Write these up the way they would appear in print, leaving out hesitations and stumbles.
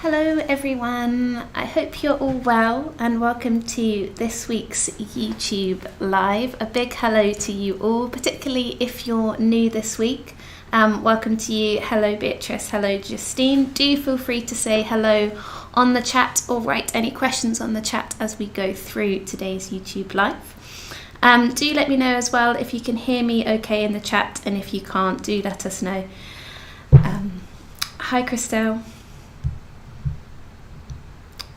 Hello everyone, I hope you're all well and welcome to this week's YouTube Live. A big hello to you all, particularly if you're new this week. Welcome to you. Hello Beatrice, hello Justine. Do feel free to say hello on the chat or write any questions on the chat as we go through today's YouTube Live. Do let me know as well if you can hear me okay in the chat, and if you can't, do let us know. Hi Christelle.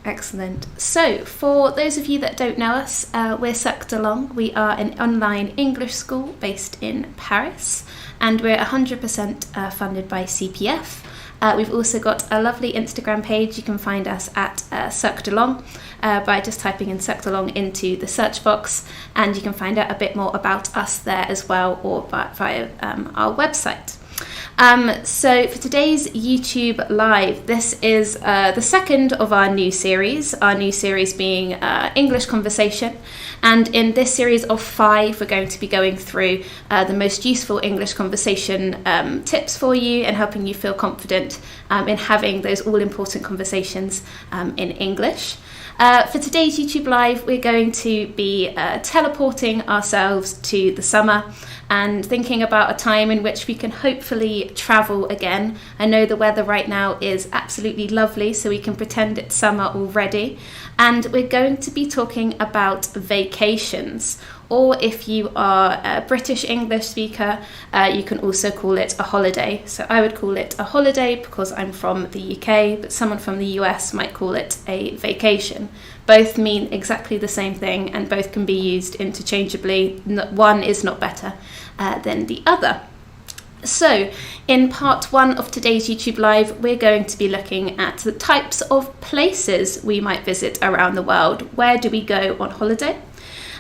Excellent. So for those of you that don't know us, we're Sucked Along. We are an online English school based in Paris, and we're 100% funded by CPF. We've also got a lovely Instagram page. You can find us at Sucked Along by just typing in Sucked Along into the search box, and you can find out a bit more about us there as well, or via our website. So for today's YouTube Live, this is the second of our new series being English Conversation. And in this series of 5, we're going to be going through the most useful English conversation tips for you and helping you feel confident in having those all-important conversations in English. For today's YouTube Live, we're going to be teleporting ourselves to the summer and thinking about a time in which we can hopefully travel again. I know the weather right now is absolutely lovely, so we can pretend it's summer already. And we're going to be talking about vacations, or if you are a British English speaker, you can also call it a holiday. So I would call it a holiday because I'm from the UK, but someone from the US might call it a vacation. Both mean exactly the same thing, and both can be used interchangeably. One is not better than the other. So, in part 1 of today's YouTube Live, we're going to be looking at the types of places we might visit around the world. Where do we go on holiday?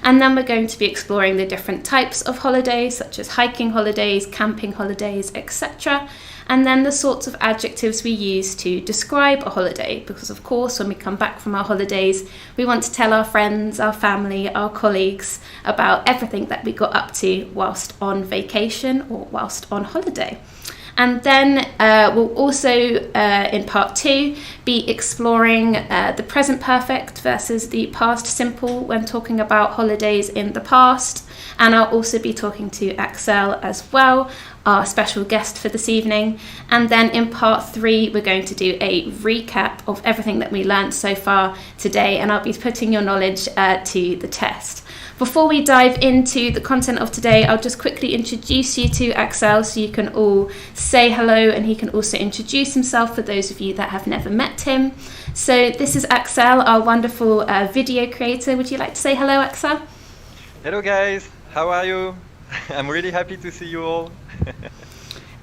And then we're going to be exploring the different types of holidays, such as hiking holidays, camping holidays, etc. And then the sorts of adjectives we use to describe a holiday, because of course when we come back from our holidays, we want to tell our friends, our family, our colleagues about everything that we got up to whilst on vacation or whilst on holiday. And then we'll also, in part 2, be exploring the present perfect versus the past simple when talking about holidays in the past. And I'll also be talking to Axel as well, our special guest for this evening. And then in part 3, we're going to do a recap of everything that we learned so far today, and I'll be putting your knowledge to the test. Before we dive into the content of today, I'll just quickly introduce you to Axel so you can all say hello, and he can also introduce himself for those of you that have never met him. So this is Axel, our wonderful video creator. Would you like to say hello, Axel? Hello guys, how are you? I'm really happy to see you all.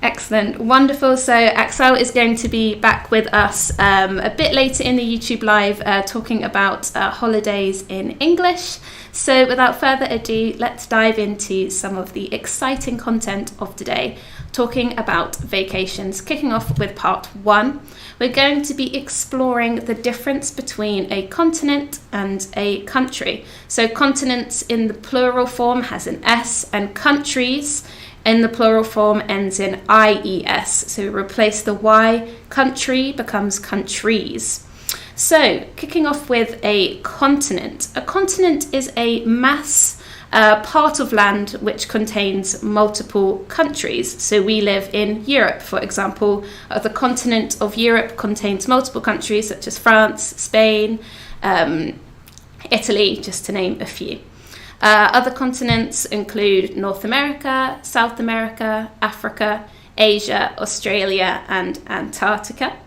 Excellent, wonderful. So Axel is going to be back with us a bit later in the YouTube Live talking about holidays in English. So without further ado, let's dive into some of the exciting content of today, talking about vacations. Kicking off with part 1, we're going to be exploring the difference between a continent and a country. So continents in the plural form has an S, and countries in the plural form ends in IES. So replace the Y, country becomes countries. So kicking off with a continent. A continent is a mass part of land which contains multiple countries. So we live in Europe, for example. The continent of Europe contains multiple countries such as France, Spain, Italy, just to name a few. Other continents include North America, South America, Africa, Asia, Australia, and Antarctica.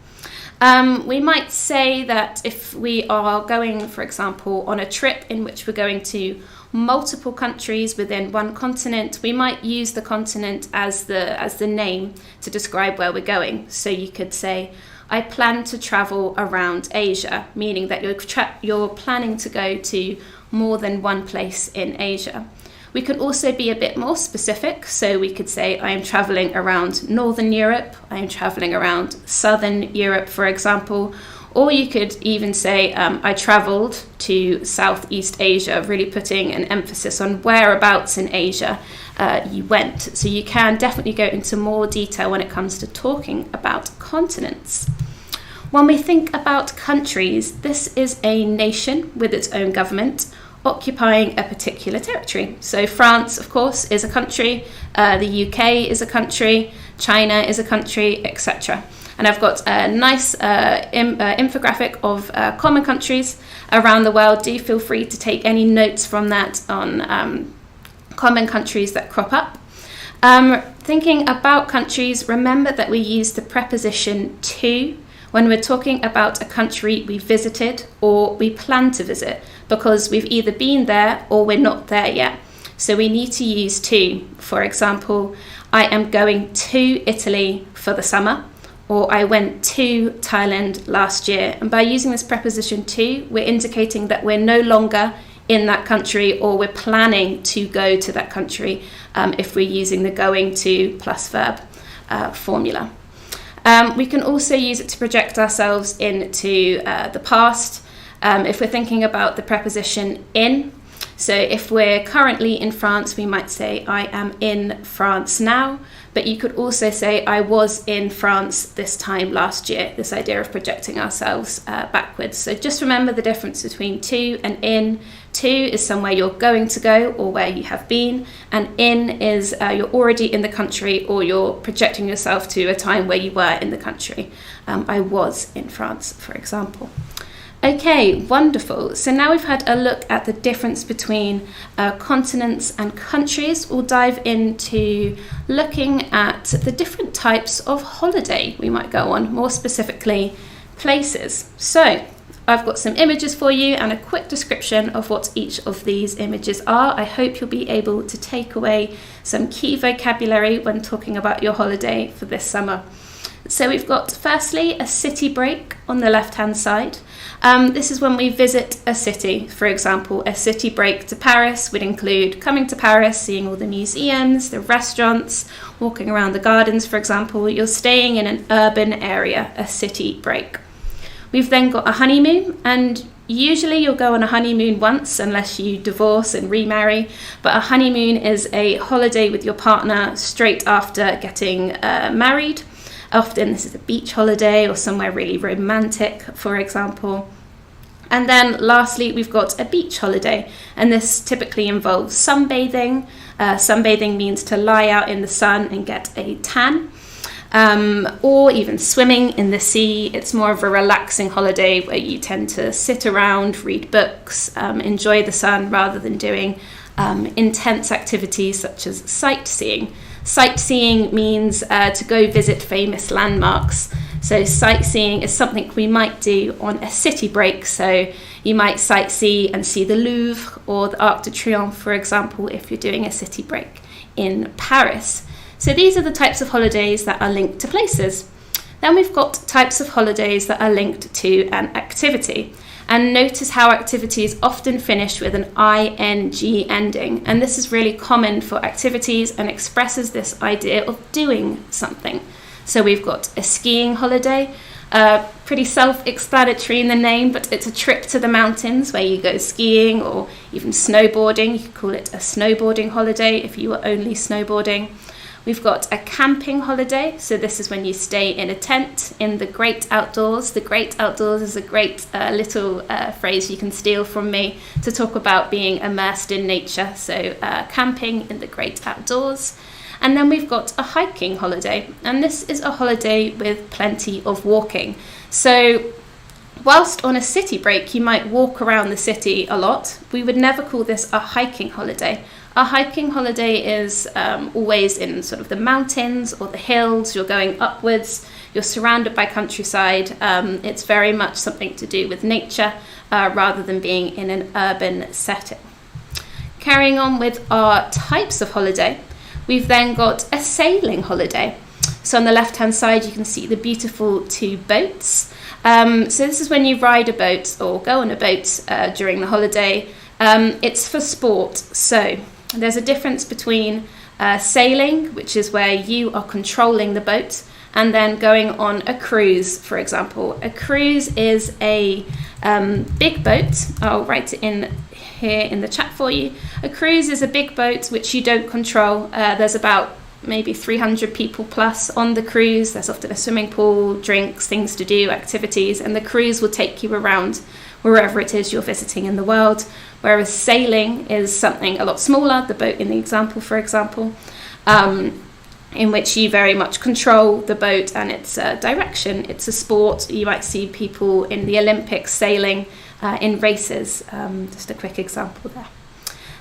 We might say that if we are going, for example, on a trip in which we're going to multiple countries within one continent, we might use the continent as the name to describe where we're going. So you could say, I plan to travel around Asia, meaning that you're planning to go to more than one place in Asia. We could also be a bit more specific, so we could say I am traveling around Northern Europe, I am traveling around Southern Europe, for example, or you could even say I traveled to Southeast Asia, really putting an emphasis on whereabouts in Asia you went. So you can definitely go into more detail when it comes to talking about continents. When we think about countries, this is a nation with its own government occupying a particular territory. So France, of course, is a country, the UK is a country, China is a country, etc. And I've got a nice infographic of common countries around the world. Do feel free to take any notes from that on common countries that crop up. Thinking about countries, remember that we use the preposition to when we're talking about a country we visited or we plan to visit, because we've either been there or we're not there yet. So we need to use to. For example, I am going to Italy for the summer, or I went to Thailand last year. And by using this preposition to, we're indicating that we're no longer in that country or we're planning to go to that country if we're using the going to plus verb formula. We can also use it to project ourselves into the past. If we're thinking about the preposition in, so if we're currently in France, we might say I am in France now, but you could also say I was in France this time last year, this idea of projecting ourselves backwards. So just remember the difference between to and in. To is somewhere you're going to go or where you have been, and in is you're already in the country or you're projecting yourself to a time where you were in the country. I was in France, for example. Okay, wonderful. So now we've had a look at the difference between continents and countries. We'll dive into looking at the different types of holiday we might go on, more specifically places. So I've got some images for you and a quick description of what each of these images are. I hope you'll be able to take away some key vocabulary when talking about your holiday for this summer. So we've got firstly a city break on the left-hand side. This is when we visit a city. For example, a city break to Paris would include coming to Paris, seeing all the museums, the restaurants, walking around the gardens, for example. You're staying in an urban area, a city break. We've then got a honeymoon, and usually you'll go on a honeymoon once unless you divorce and remarry, but a honeymoon is a holiday with your partner straight after getting married. Often this is a beach holiday or somewhere really romantic, for example. And then lastly, we've got a beach holiday, and this typically involves sunbathing. Sunbathing means to lie out in the sun and get a tan. Or even swimming in the sea. It's more of a relaxing holiday where you tend to sit around, read books, enjoy the sun rather than doing intense activities such as sightseeing. Sightseeing means to go visit famous landmarks. So sightseeing is something we might do on a city break. So you might sightsee and see the Louvre or the Arc de Triomphe, for example, if you're doing a city break in Paris. So these are the types of holidays that are linked to places. Then we've got types of holidays that are linked to an activity. And notice how activities often finish with an ing ending. And this is really common for activities and expresses this idea of doing something. So we've got a skiing holiday, pretty self-explanatory in the name, but it's a trip to the mountains where you go skiing or even snowboarding. You could call it a snowboarding holiday if you were only snowboarding. We've got a camping holiday, so this is when you stay in a tent in the great outdoors. The great outdoors is a great little phrase you can steal from me to talk about being immersed in nature, so camping in the great outdoors. And then we've got a hiking holiday, and this is a holiday with plenty of walking. So whilst on a city break you might walk around the city a lot, we would never call this a hiking holiday. A hiking holiday is always in sort of the mountains or the hills. You're going upwards, you're surrounded by countryside. It's very much something to do with nature rather than being in an urban setting. Carrying on with our types of holiday, we've then got a sailing holiday. So on the left-hand side, you can see the beautiful two boats. So this is when you ride a boat or go on a boat during the holiday. It's for sport. So there's a difference between sailing, which is where you are controlling the boat, and then going on a cruise, for example. A cruise is a big boat. I'll write it in here in the chat for you. A cruise is a big boat which you don't control. There's about maybe 300 people plus on the cruise. There's often a swimming pool, drinks, things to do, activities, and the cruise will take you around wherever it is you're visiting in the world. Whereas sailing is something a lot smaller, the boat in the example, for example, in which you very much control the boat and its direction. It's a sport. You might see people in the Olympics sailing in races. Just a quick example there.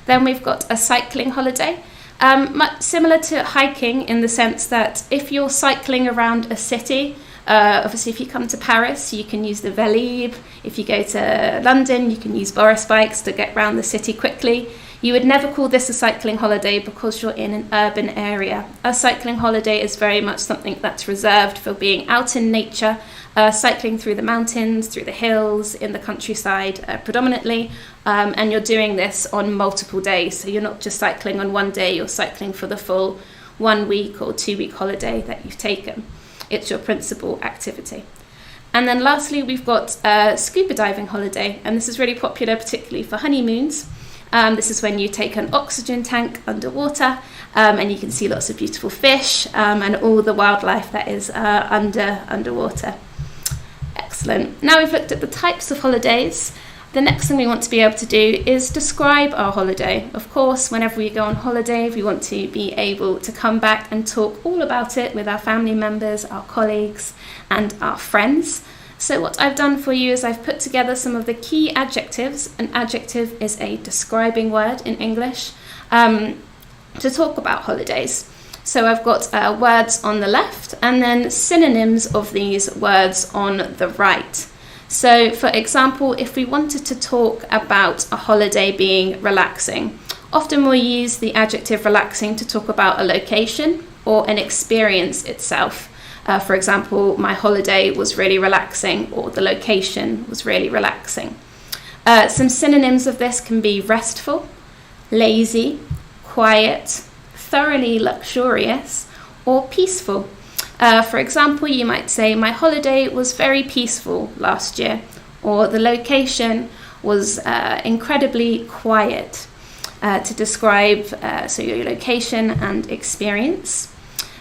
Then we've got a cycling holiday. Much similar to hiking in the sense that if you're cycling around a city, obviously if you come to Paris, you can use the Vélib'. If you go to London, you can use Boris bikes to get around the city quickly. You would never call this a cycling holiday because you're in an urban area. A cycling holiday is very much something that's reserved for being out in nature, cycling through the mountains, through the hills, in the countryside predominantly, and you're doing this on multiple days. So you're not just cycling on one day, you're cycling for the full 1 week or 2 week holiday that you've taken. It's your principal activity. And then lastly, we've got a scuba diving holiday, and this is really popular particularly for honeymoons. This is when you take an oxygen tank underwater and you can see lots of beautiful fish and all the wildlife that is underwater. Excellent. Now we've looked at the types of holidays. The next thing we want to be able to do is describe our holiday. Of course, whenever we go on holiday, we want to be able to come back and talk all about it with our family members, our colleagues, and our friends. So what I've done for you is I've put together some of the key adjectives. An adjective is a describing word in English to talk about holidays. So I've got words on the left and then synonyms of these words on the right. So for example, if we wanted to talk about a holiday being relaxing, often we'll use the adjective relaxing to talk about a location or an experience itself. For example, my holiday was really relaxing, or the location was really relaxing. Some synonyms of this can be restful, lazy, quiet, thoroughly luxurious, or peaceful. For example, you might say, my holiday was very peaceful last year, or the location was incredibly quiet, to describe so your location and experience.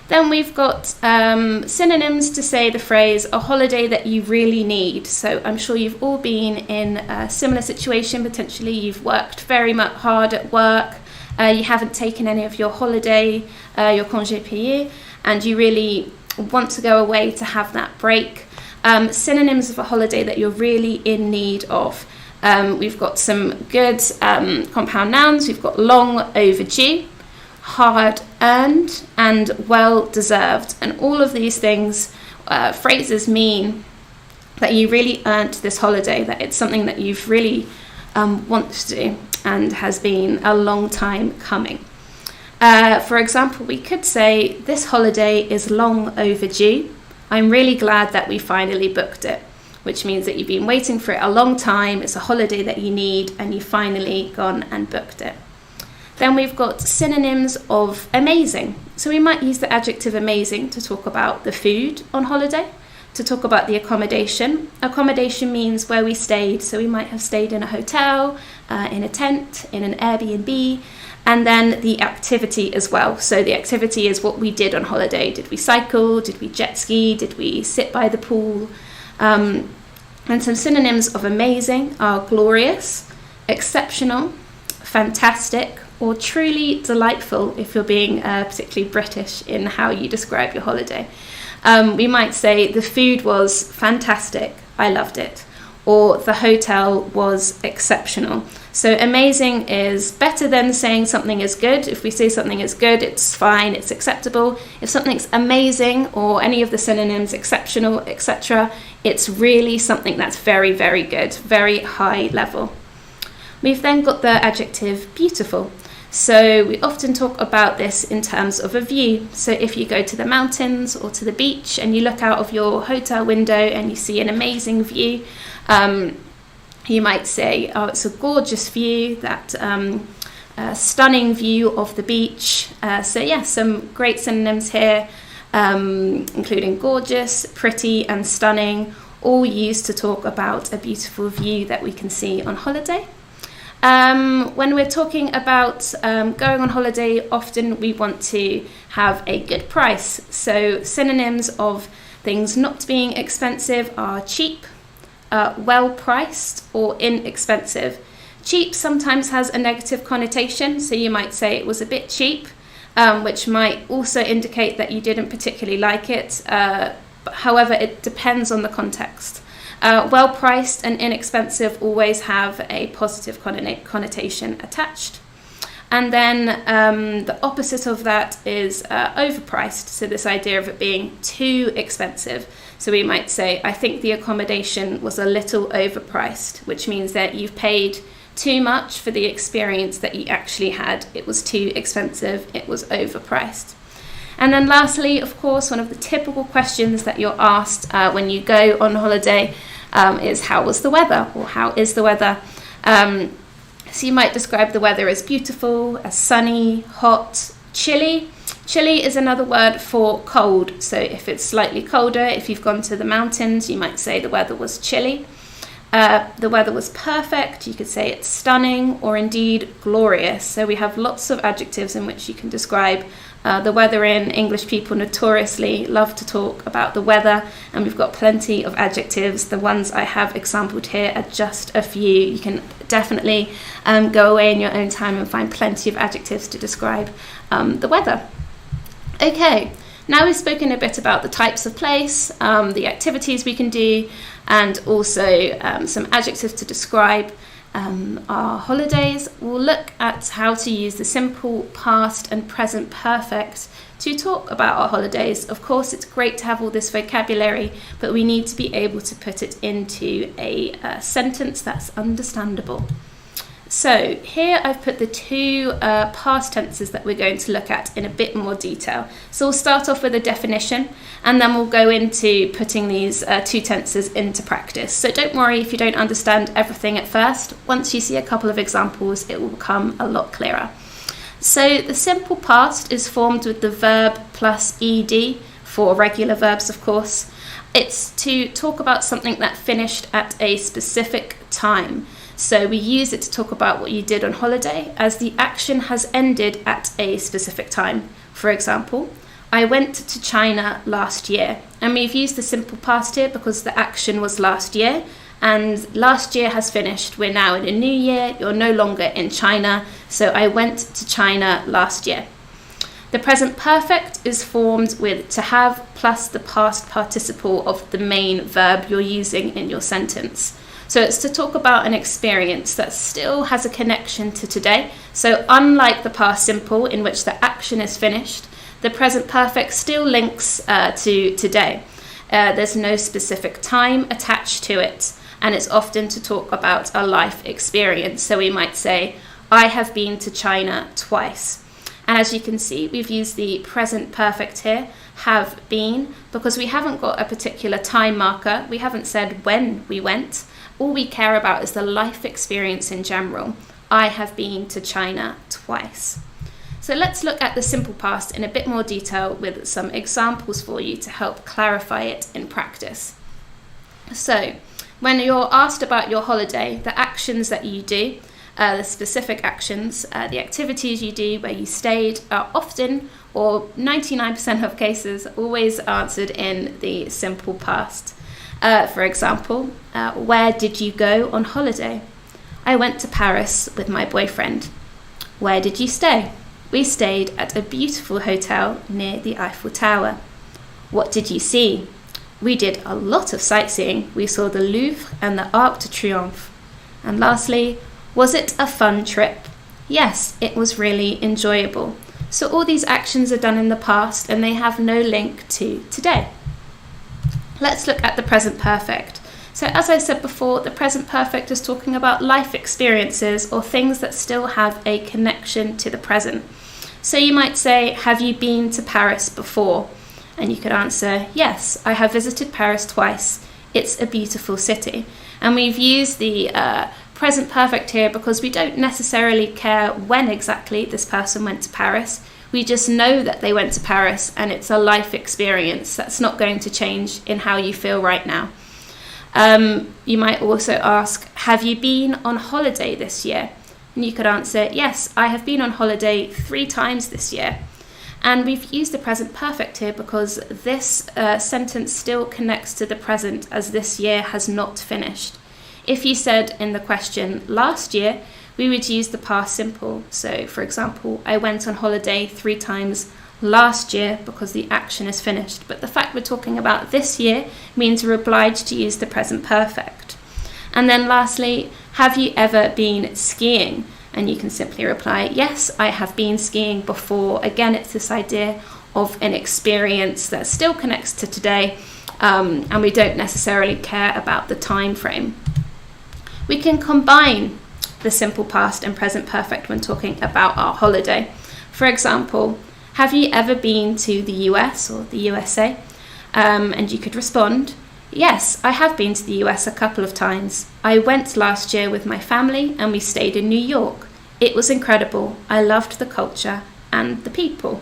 Then we've got synonyms to say the phrase, a holiday that you really need. So I'm sure you've all been in a similar situation. Potentially you've worked very much hard at work, you haven't taken any of your holiday, your congé payé, and you really want to go away to have that break. Synonyms of a holiday that you're really in need of. We've got some good compound nouns. We've got long overdue, hard earned, and well deserved. And all of these things, phrases mean that you really earned this holiday, that it's something that you've really wanted to do and has been a long time coming. For example, we could say, this holiday is long overdue. I'm really glad that we finally booked it, which means that you've been waiting for it a long time. It's a holiday that you need and you've finally gone and booked it. Then we've got synonyms of amazing. So we might use the adjective amazing to talk about the food on holiday, to talk about the accommodation. Accommodation means where we stayed. So we might have stayed in a hotel, in a tent, in an Airbnb, and then the activity as well. So the activity is what we did on holiday. Did we cycle? Did we jet ski? Did we sit by the pool? And some synonyms of amazing are glorious, exceptional, fantastic, or truly delightful if you're being particularly British in how you describe your holiday. We might say the food was fantastic, I loved it, or the hotel was exceptional. So amazing is better than saying something is good. If we say something is good, it's fine, it's acceptable. If something's amazing, or any of the synonyms, exceptional, etc., it's really something that's very, very good, very high level. We've then got the adjective beautiful. So we often talk about this in terms of a view. So if you go to the mountains or to the beach and you look out of your hotel window and you see an amazing view, you might say, oh, it's a gorgeous view, that stunning view of the beach. So yeah, some great synonyms here, including gorgeous, pretty, and stunning, all used to talk about a beautiful view that we can see on holiday. When we're talking about going on holiday, often we want to have a good price. So synonyms of things not being expensive are cheap, well priced, or inexpensive. Cheap sometimes has a negative connotation, so you might say it was a bit cheap, which might also indicate that you didn't particularly like it. However, it depends on the context. Well priced and inexpensive always have a positive connotation attached. And then the opposite of that is overpriced. So this idea of it being too expensive. So we might say, I think the accommodation was a little overpriced, which means that you've paid too much for the experience that you actually had. It was too expensive, it was overpriced. And then lastly, of course, one of the typical questions that you're asked when you go on holiday is how was the weather, or how is the weather? So you might describe the weather as beautiful, as sunny, hot, chilly. Chilly is another word for cold. So if it's slightly colder, if you've gone to the mountains, you might say the weather was chilly. The weather was perfect, you could say it's stunning, or indeed glorious. So we have lots of adjectives in which you can describe the weather in. English people notoriously love to talk about the weather, and we've got plenty of adjectives. The ones I have exampled here are just a few. You can definitely go away in your own time and find plenty of adjectives to describe the weather. Okay, now we've spoken a bit about the types of place, the activities we can do, and also some adjectives to describe our holidays. We'll look at how to use the simple past and present perfect to talk about our holidays. Of course, it's great to have all this vocabulary, but we need to be able to put it into a sentence that's understandable. So here I've put the two past tenses that we're going to look at in a bit more detail. So we'll start off with a definition, and then we'll go into putting these two tenses into practice. So don't worry if you don't understand everything at first. Once you see a couple of examples, it will become a lot clearer. So the simple past is formed with the verb plus ed for regular verbs, of course. It's to talk about something that finished at a specific time. So we use it to talk about what you did on holiday, as the action has ended at a specific time. For example, I went to China last year. And we've used the simple past here because the action was last year, and last year has finished. We're now in a new year. You're no longer in China. So I went to China last year. The present perfect is formed with to have plus the past participle of the main verb you're using in your sentence. So it's to talk about an experience that still has a connection to today. So unlike the past simple, in which the action is finished, the present perfect still links to today. There's no specific time attached to it, and it's often to talk about a life experience. So we might say, I have been to China twice. And as you can see, we've used the present perfect here, have been, because we haven't got a particular time marker. We haven't said when we went. All we care about is the life experience in general. I have been to China twice. So let's look at the simple past in a bit more detail with some examples for you to help clarify it in practice. So when you're asked about your holiday, the actions that you do, the specific actions, the activities you do, where you stayed, are often, or 99% of cases, always answered in the simple past. For example, where did you go on holiday? I went to Paris with my boyfriend. Where did you stay? We stayed at a beautiful hotel near the Eiffel Tower. What did you see? We did a lot of sightseeing. We saw the Louvre and the Arc de Triomphe. And lastly, was it a fun trip? Yes, it was really enjoyable. So all these actions are done in the past and they have no link to today. Let's look at the present perfect. So as I said before, the present perfect is talking about life experiences or things that still have a connection to the present. So you might say, have you been to Paris before? And you could answer, yes, I have visited Paris twice. It's a beautiful city. And we've used the present perfect here because we don't necessarily care when exactly this person went to Paris. We just know that they went to Paris and it's a life experience that's not going to change in how you feel right now. You might also ask, have you been on holiday this year? And you could answer, yes, I have been on holiday 3 times this year. And we've used the present perfect here because this sentence still connects to the present, as this year has not finished. If you said in the question last year, we would use the past simple. So, for example, I went on holiday 3 times last year because the action is finished. But the fact we're talking about this year means we're obliged to use the present perfect. And then lastly, have you ever been skiing? And you can simply reply, yes, I have been skiing before. Again, it's this idea of an experience that still connects to today, and we don't necessarily care about the time frame. We can combine the simple past and present perfect when talking about our holiday. For example, have you ever been to the US or the USA? And you could respond, yes, I have been to the US a couple of times. I went last year with my family and we stayed in New York. It was incredible. I loved the culture and the people.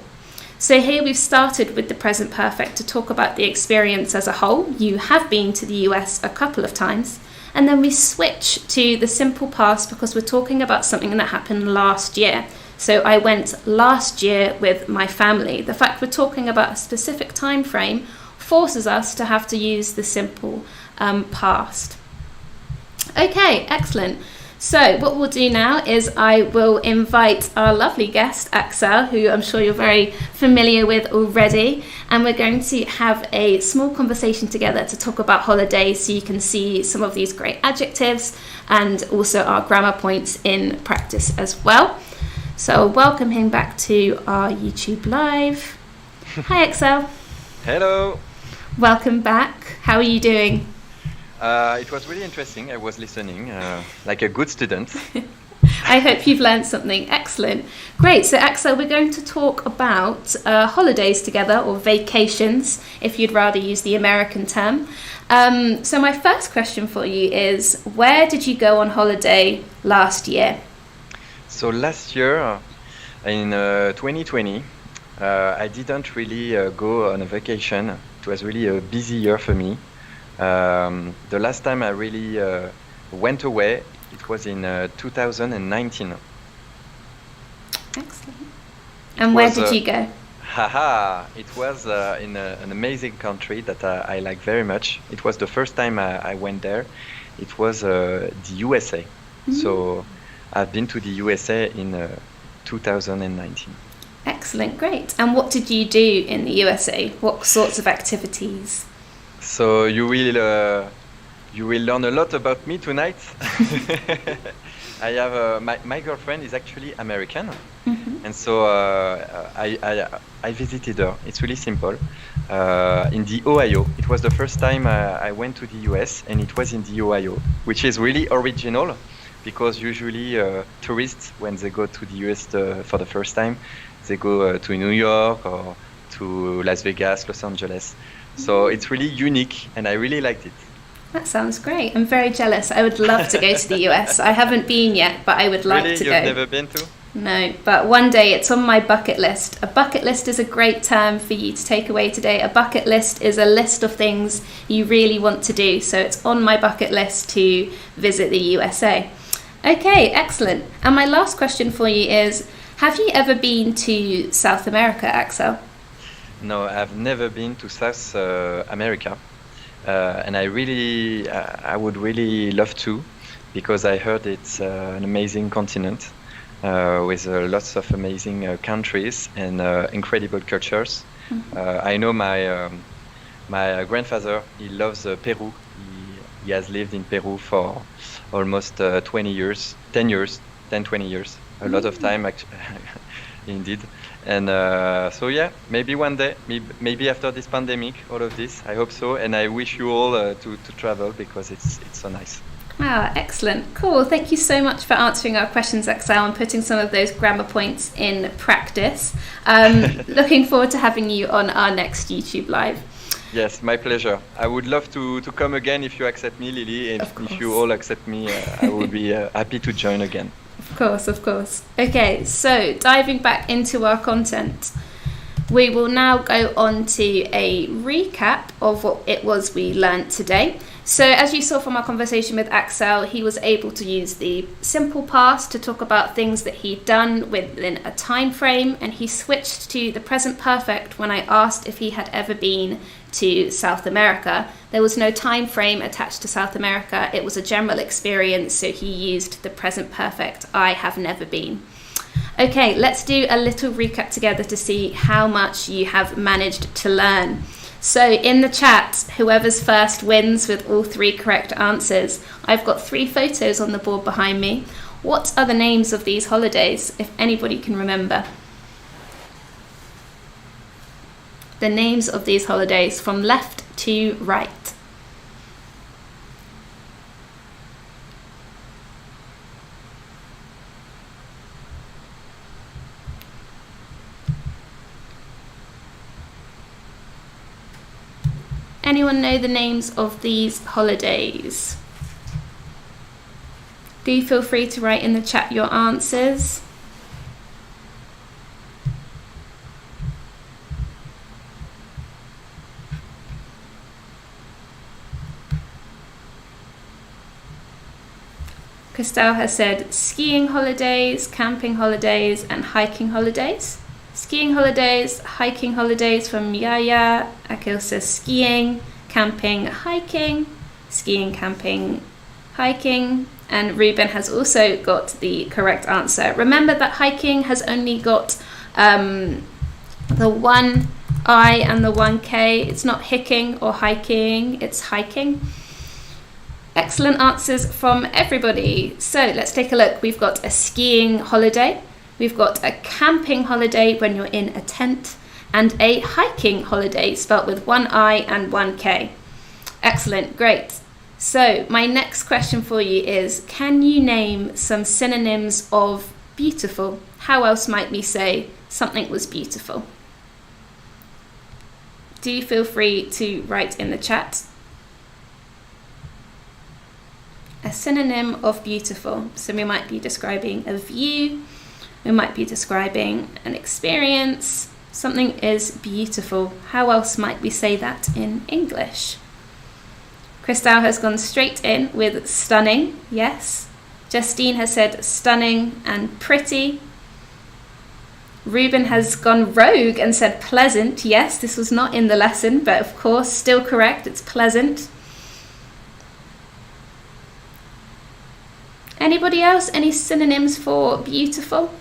So here we've started with the present perfect to talk about the experience as a whole. You have been to the US a couple of times. And then we switch to the simple past because we're talking about something that happened last year. So I went last year with my family. The fact we're talking about a specific time frame forces us to have to use the simple past. Okay, excellent. So what we'll do now is I will invite our lovely guest, Axel, who I'm sure you're very familiar with already, and we're going to have a small conversation together to talk about holidays so you can see some of these great adjectives and also our grammar points in practice as well. So welcome him back to our YouTube Live. Hi, Axel. Hello. Welcome back. How are you doing? It was really interesting. I was listening like a good student. I hope you've learned something. Excellent. Great. So, Axel, we're going to talk about holidays together, or vacations, if you'd rather use the American term. So my first question for you is, where did you go on holiday last year? So last year, in 2020, I didn't really go on a vacation. It was really a busy year for me. The last time I really went away, it was in 2019. Excellent. And where did you go? It was in an amazing country that I like very much. It was the first time I went there. It was the USA. Mm-hmm. So I've been to the USA in 2019. Excellent, great. And what did you do in the USA? What sorts of activities? So you will learn a lot about me tonight. I have my girlfriend is actually American, mm-hmm. And so I visited her. It's really simple. In the Ohio. It was the first time I went to the US, and it was in the Ohio, which is really original, because usually tourists, when they go to the US for the first time, they go to New York or to Las Vegas, Los Angeles. So it's really unique, and I really liked it. That sounds great. I'm very jealous. I would love to go to the US. I haven't been yet, but I would like to go. Really? You've never been to? No, but one day it's on my bucket list. A bucket list is a great term for you to take away today. A bucket list is a list of things you really want to do. So it's on my bucket list to visit the USA. Okay, excellent. And my last question for you is, have you ever been to South America, Axel? No, I've never been to South America, and I would really love to, because I heard it's an amazing continent with lots of amazing countries and incredible cultures. Mm-hmm. I know my grandfather, he loves Peru. He has lived in Peru for almost 20 years, 20 years, a lot of time indeed. And so yeah, maybe one day, maybe after this pandemic, all of this, I hope so. And I wish you all to travel, because it's so nice. Ah, excellent. Cool. Thank you so much for answering our questions, Axel, and putting some of those grammar points in practice. Looking forward to having you on our next YouTube Live. Yes, my pleasure. I would love to come again if you accept me, Lily. And if you all accept me, I will be happy to join again. Of course. Okay, so diving back into our content. We will now go on to a recap of what it was we learned today. So as you saw from our conversation with Axel, he was able to use the simple past to talk about things that he'd done within a time frame, and he switched to the present perfect when I asked if he had ever been to South America. There was no time frame attached to South America. It was a general experience, so he used the present perfect, I have never been. Okay, let's do a little recap together to see how much you have managed to learn. So in the chat, whoever's first wins with all 3 correct answers. I've got 3 photos on the board behind me. What are the names of these holidays, if anybody can remember? The names of these holidays from left to right. Anyone know the names of these holidays? Do feel free to write in the chat your answers. Christelle has said skiing holidays, camping holidays, and hiking holidays. Skiing holidays, hiking holidays from Yaya. Akil says skiing, camping, hiking. Skiing, camping, hiking. And Ruben has also got the correct answer. Remember that hiking has only got the one I and the one K. It's not hicking or hiking, it's hiking. Excellent answers from everybody. So let's take a look. We've got a skiing holiday. We've got a camping holiday when you're in a tent, and a hiking holiday spelt with one I and one K. Excellent, great. So my next question for you is, can you name some synonyms of beautiful? How else might we say something was beautiful? Do feel free to write in the chat. A synonym of beautiful. So we might be describing a view. We might be describing an experience. Something is beautiful. How else might we say that in English? Christelle has gone straight in with stunning, yes. Justine has said stunning and pretty. Ruben has gone rogue and said pleasant. Yes, this was not in the lesson, but of course, still correct. It's pleasant. Anybody else? Any synonyms for beautiful?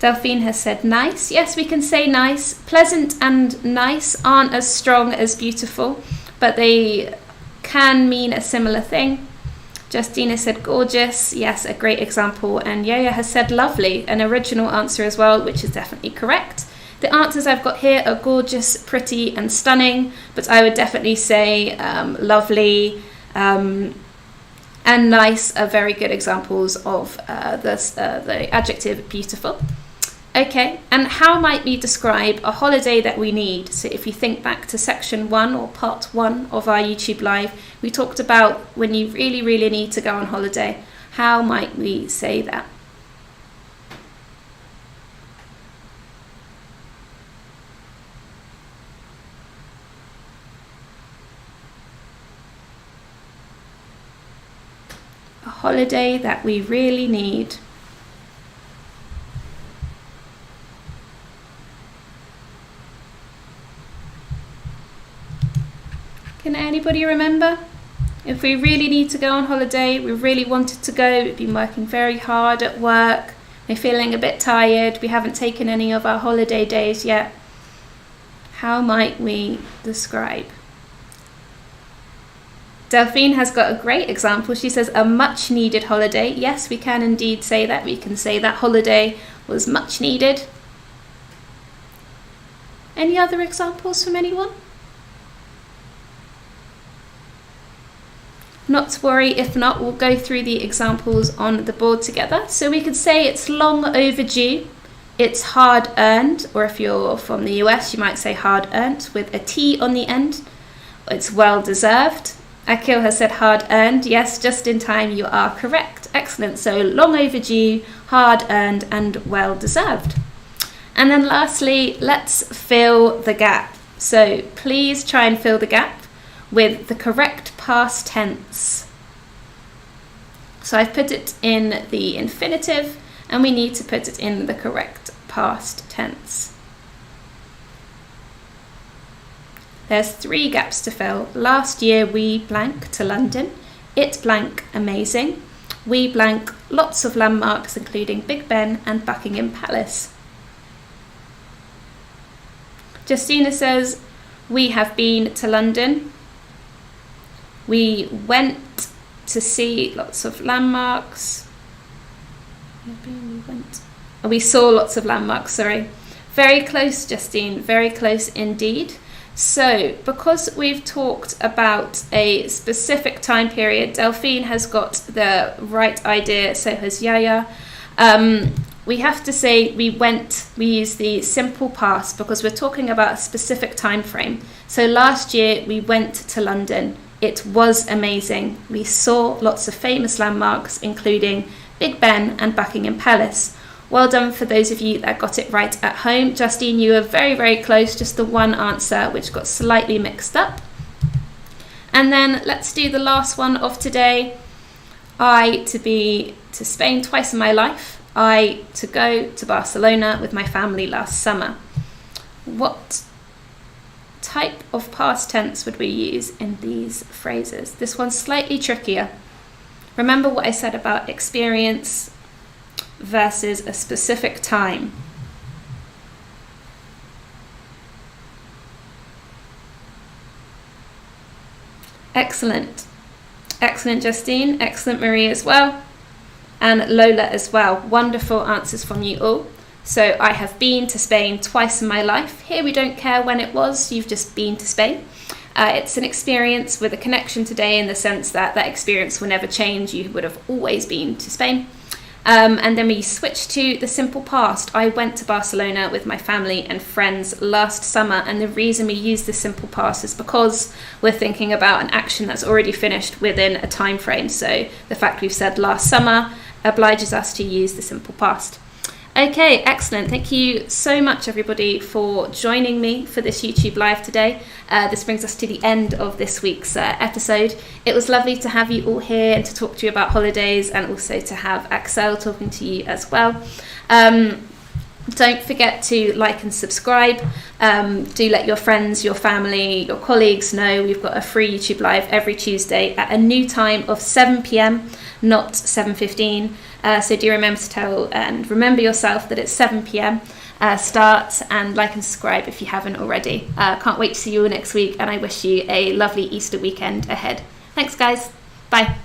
Delphine has said nice. Yes, we can say nice. Pleasant and nice aren't as strong as beautiful, but they can mean a similar thing. Justina said gorgeous. Yes, a great example. And Yoya has said lovely, an original answer as well, which is definitely correct. The answers I've got here are gorgeous, pretty, and stunning, but I would definitely say lovely and nice are very good examples of the adjective beautiful. Okay, and how might we describe a holiday that we need? So if you think back to section 1 or part 1 of our YouTube live, we talked about when you really, really need to go on holiday. How might we say that? A holiday that we really need. Can anybody remember? If we really need to go on holiday, we really wanted to go, we've been working very hard at work, we're feeling a bit tired, we haven't taken any of our holiday days yet. How might we describe? Delphine has got a great example. She says a much needed holiday. Yes, we can indeed say that. We can say that holiday was much needed. Any other examples from anyone? Not to worry, if not, we'll go through the examples on the board together. So we could say it's long overdue, it's hard earned, or if you're from the US, you might say hard earned with a T on the end. It's well deserved. Akil has said hard earned. Yes, just in time, you are correct. Excellent. So long overdue, hard earned, and well deserved. And then lastly, let's fill the gap. So please try and fill the gap with the correct past tense. So I've put it in the infinitive, and we need to put it in the correct past tense. There's 3 gaps to fill. Last year we blank to London. It blank amazing. We blank lots of landmarks including Big Ben and Buckingham Palace. Justina says, we have been to London. We went to see lots of landmarks. We saw lots of landmarks, sorry. Very close, Justine, very close indeed. So, because we've talked about a specific time period, Delphine has got the right idea, so has Yaya. We have to say we use the simple past because we're talking about a specific time frame. So last year we went to London. It was amazing. We saw lots of famous landmarks, including Big Ben and Buckingham Palace. Well done for those of you that got it right at home. Justine, you were very, very close, just the one answer which got slightly mixed up. And then let's do the last one of today. I to be to Spain twice in my life. I to go to Barcelona with my family last summer. What type of past tense would we use in these phrases? This one's slightly trickier. Remember what I said about experience versus a specific time. Excellent. Excellent, Justine. Excellent, Marie, as well. And Lola as well. Wonderful answers from you all. So I have been to Spain twice in my life. Here we don't care when it was, you've just been to Spain. It's an experience with a connection today in the sense that that experience will never change. You would have always been to Spain. And then we switch to the simple past. I went to Barcelona with my family and friends last summer, and the reason we use the simple past is because we're thinking about an action that's already finished within a time frame. So the fact we've said last summer obliges us to use the simple past. Okay, excellent. Thank you so much, everybody, for joining me for this YouTube Live today. This brings us to the end of this week's episode. It was lovely to have you all here and to talk to you about holidays, and also to have Axel talking to you as well. Don't forget to like and subscribe. Do let your friends, your family, your colleagues know we've got a free YouTube Live every Tuesday at a new time of 7 p.m, not 7:15. So do remember to tell and remember yourself that it's 7 p.m. Start, and like and subscribe if you haven't already. Can't wait to see you all next week, and I wish you a lovely Easter weekend ahead. Thanks, guys. Bye.